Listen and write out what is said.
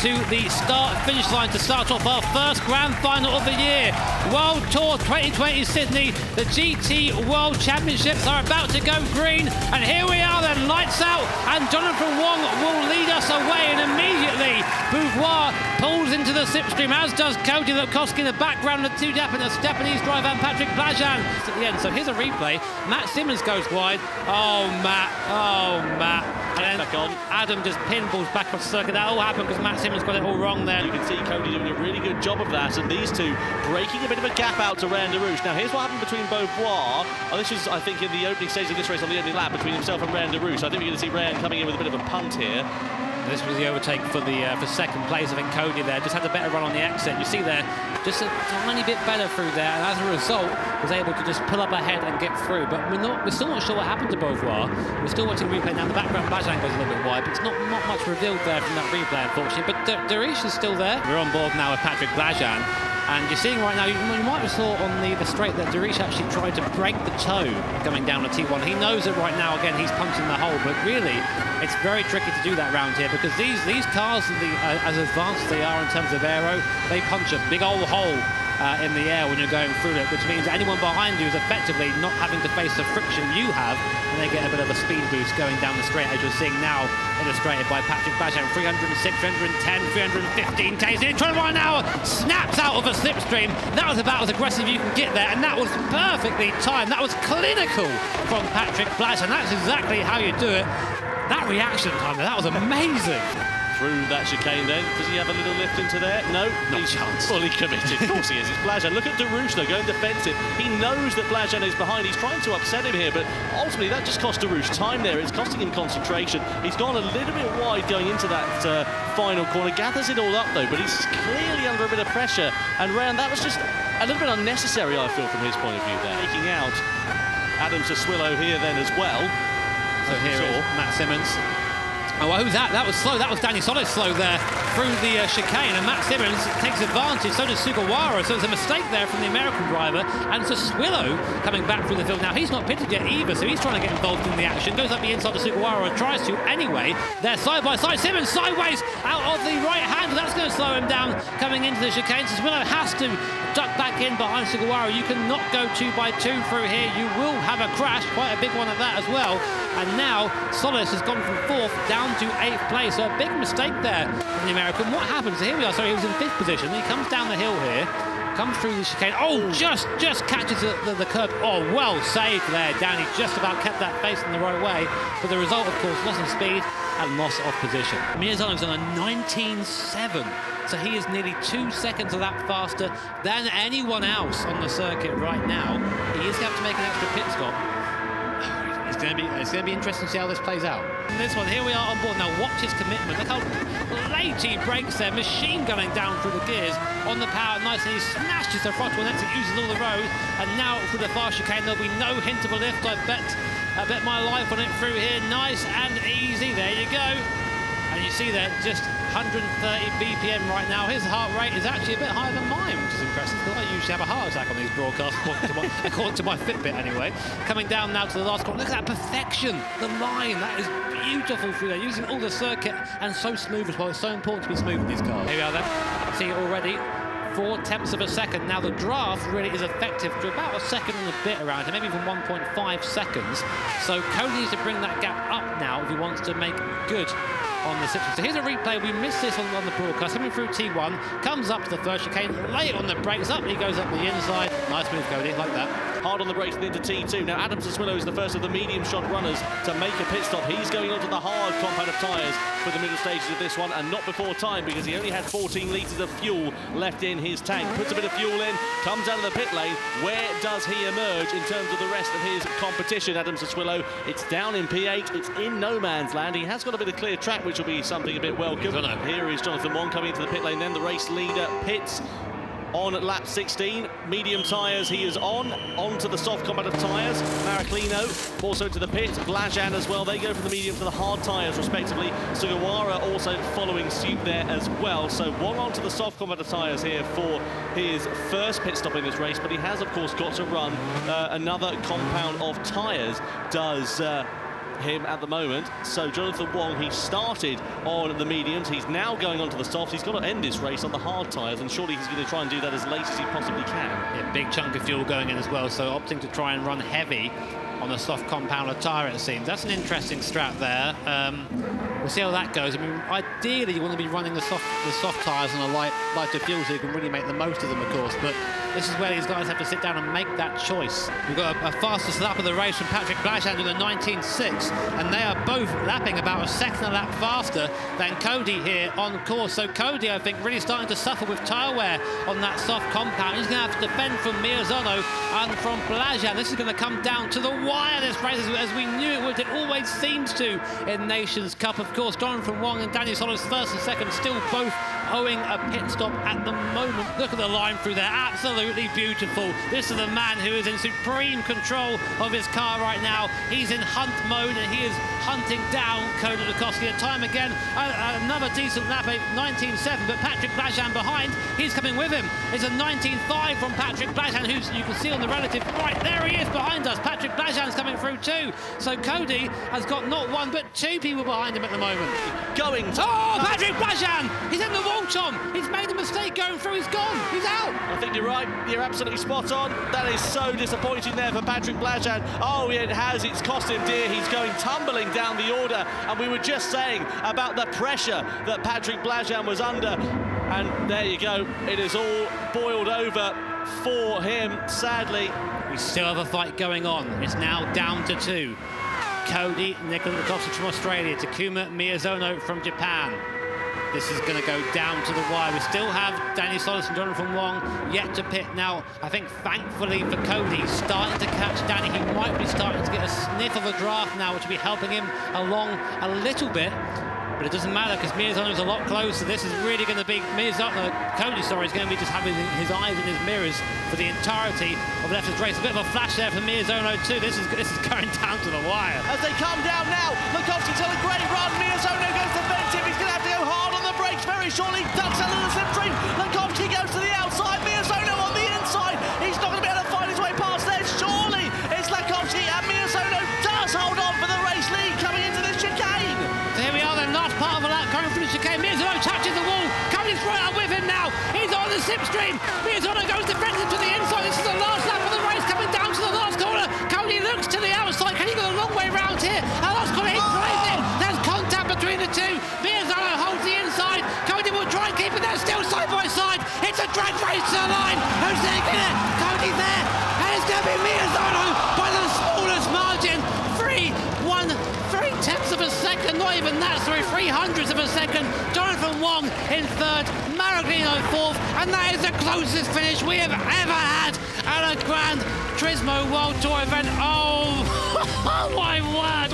to the finish line to start off our first Grand Final of the year. World Tour 2020 Sydney, the GT World Championships are about to go green, and here we are then, lights out, and Jonathan Wong will lead us away, and immediately Beauvoir pulls into the slipstream, as does Cody Latkovski in the background, the two Japanese driver and Patrick Blajan at the end. So here's a replay. Matt Simmons goes wide. Oh, Matt. And then Adam just pinballs back off the circuit. That all happened because Matt Simmons got it all wrong there. You can see Cody doing a really good job of that, and these two breaking a bit of a gap out to Gran. Now here's what happened between Beauvoir. This was, I think, in the opening stage of this race on the opening lap between himself and Gran. I think we're going to see Gran coming in with a bit of a punt here. This was the overtake for second place. I think Cody there just had a better run on the exit. You see there, just a tiny bit better through there, and as a result, was able to just pull up ahead and get through. But we're still not sure what happened to Beauvoir. We're still watching the replay now. In the background, Blajan goes a little bit wide, but it's not much revealed there from that replay, unfortunately. But Darish is still there. We're on board now with Patrick Blajan. And you're seeing right now, you might have saw on the straight that Darish actually tried to break the toe coming down the T1. He knows that right now, again, he's punching the hole, but really, it's very tricky to do that round here because these cars, as advanced as they are in terms of aero, they punch a big old hole in the air when you're going through it, which means anyone behind you is effectively not having to face the friction you have, and they get a bit of a speed boost going down the straight, as you're seeing now, illustrated by Patrick Blajan. 306, 310, 315 Ks in right now, snaps out of a slipstream. That was about as aggressive you can get there, and that was perfectly timed. That was clinical from Patrick Blajan. That's exactly how you do it. That reaction time, that was amazing. Through that chicane then. Does he have a little lift into there? No, no chance. Fully committed. Of course he is. It's Blajan. Look at Darouche though, going defensive. He knows that Blajan is behind. He's trying to upset him here, but ultimately that just cost Darouche time there. It's costing him concentration. He's gone a little bit wide going into that final corner. Gathers it all up though, but he's clearly under a bit of pressure. And Ran, that was just a little bit unnecessary, I feel, from his point of view there. Taking out Adam Sassuillo here then as well. So here is Matt Simmons. Oh, who's that? That was slow. That was Danny Solid slow there through the chicane, and Matt Simmons takes advantage. So does Sugawara. So there's a mistake there from the American driver, and Sassuillo coming back through the field. Now he's not pitted yet either, so he's trying to get involved in the action. Goes up the inside to Sugawara and tries to anyway. They're side by side. Simmons sideways out of the right hand. That's going to slow him down coming into the chicane. Sassuillo has to duck back in behind Sugawara. You cannot go 2x2 through here. You will have a crash, quite a big one at that as well. And now Solis has gone from 4th down to 8th place, so a big mistake there from the American. What happens? Here we are. Sorry, he was in 5th position. He comes down the hill here, comes through the chicane. Oh, just catches the curb. Oh, well saved there, Danny. Just about kept that face in the right way. But the result, of course, loss in speed and loss of position. Miyazono's on a 19.7. So he is nearly 2 seconds of that faster than anyone else on the circuit right now. He is going to have to make an extra pit stop. It's going to be interesting to see how this plays out. And this one, here we are on board. Now watch his commitment. Look how late he brakes there. Machine gunning down through the gears on the power. Nice, and he smashes the throttle next. It uses all the road. And now through the fast chicane, there'll be no hint of a lift. I bet my life on it through here. Nice and easy. There you go. And you see there, just 130 BPM right now. His heart rate is actually a bit higher than mine, which is impressive, because I usually have a heart attack on these broadcasts, according to my Fitbit anyway. Coming down now to the last corner. Look at that perfection, the line, that is beautiful through there, using all the circuit, and so smooth as well. It's so important to be smooth with these cars. Here we are then, see already 4/10 of a second. Now the draft really is effective to about a second and a bit around here, maybe even 1.5 seconds. So Cody needs to bring that gap up now if he wants to make good on the 6th. So here's a replay. We missed this on the broadcast. Coming through T1, comes up to the first chicane, late on the brakes, up he goes up the inside. Nice move, Cody, like that. Hard on the brakes and into T2. Now Adam Sassuillo is the first of the medium shot runners to make a pit stop. He's going onto the hard compound of tyres for the middle stages of this one, and not before time, because he only had 14 litres of fuel left in his tank. Puts a bit of fuel in, comes out of the pit lane. Where does he emerge in terms of the rest of his competition, Adam Sassuillo? It's down in P8, it's in no man's land. He has got a bit of clear track, which will be something a bit welcome. Here is Jonathan Wong coming into the pit lane, then the race leader pits on lap 16. Medium tyres he is onto the soft combative tyres. Maraclino also to the pit. Blajan as well. They go from the medium to the hard tyres respectively. Sugawara also following suit there as well. So one onto the soft combative tyres here for his first pit stop in this race, but he has of course got to run another compound of tyres. Does him at the moment. So Jonathan Wong, he started on the mediums. He's now going on to the softs. He's got to end this race on the hard tyres, and surely he's going to try and do that as late as he possibly can. Yeah, big chunk of fuel going in as well, so opting to try and run heavy on the soft compounder tyre, it seems. That's an interesting strat there. We'll see how that goes. I mean, ideally, you want to be running the soft tyres on a lighter fuel so you can really make the most of them, of course. But this is where these guys have to sit down and make that choice. We've got a fastest lap of the race from Patrick Blajan with a 19.6, and they are both lapping about a second a lap faster than Cody here on course. So Cody, I think, really starting to suffer with tyre wear on that soft compound. He's going to have to defend from Miyazono and from Blajan. This is going to come down to the wire, this race, as we knew it would. It always seems to in Nations Cup. Of course, Jonathan Wong and Daniel Solis first and second, still both owing a pit stop at the moment. Look at the line through there, absolutely beautiful. This is a man who is in supreme control of his car right now. He's in hunt mode and he is hunting down Cody Latkovski. And time again, another decent lap, a 19.7, but Patrick Blajan behind, he's coming with him. It's a 19.5 from Patrick Blajan, who you can see on the relative right there. He is behind us. Patrick Blajan's coming through too. So Cody has got not one but two people behind him at the moment. Patrick Blajan! He's in the wall, Tom. He's made a mistake going through. He's gone. He's out. I think you're right. You're absolutely spot on. That is so disappointing there for Patrick Blajan. Oh, it has. It's cost him dear. He's going tumbling down the order. And we were just saying about the pressure that Patrick Blajan was under. And there you go. It is all boiled over for him, sadly. We still have a fight going on. It's now down to two. Cody Nikola Latkovski from Australia, Takuma Miyazono from Japan. This is going to go down to the wire. We still have Daniel Solis and Jonathan Wong yet to pit. Now, I think thankfully for Cody, he's starting to catch Danny. He might be starting to get a sniff of a draft now, which will be helping him along a little bit. But it doesn't matter because Miyazono's a lot closer. This is really going to be Cody, sorry, is going to be just having his eyes in his mirrors for the entirety of the left race. A bit of a flash there for Miyazono too. This is going down to the wire. As they come down now, Latkovski's on a great run. Miyazono goes defensive. He's going to have to go hard on the brakes very shortly. Ducks out of the slipstream. Latkovski goes to the outside. Miyazono on the inside. He's not going to be able to find his way past there. Surely it's Latkovski, and Miyazono does hold on for the race lead coming into this chicane. So here we are then, last part of the lap going through the chicane. Miyazono touches the wall. Cody's right up with him now. He's on the slipstream. Miyazono goes defensive to the inside. This is the last lap of the race coming down to the last corner. Cody looks to the outside. Can he go a long way round here? And last corner, he drives in. There's contact between the two. Miyazono holds the inside. Cody will try and keep it there, still side by side. It's a drag race to the line. Who's taking it? Cody there. And it's going to be Miyazono by the smallest margin. 3/10 of a second, not even that, sorry, 300ths of a second. Jonathan Wong in third, Maraglino fourth, and that is the closest finish we have ever had at a Gran Turismo World Tour event. Oh, my word!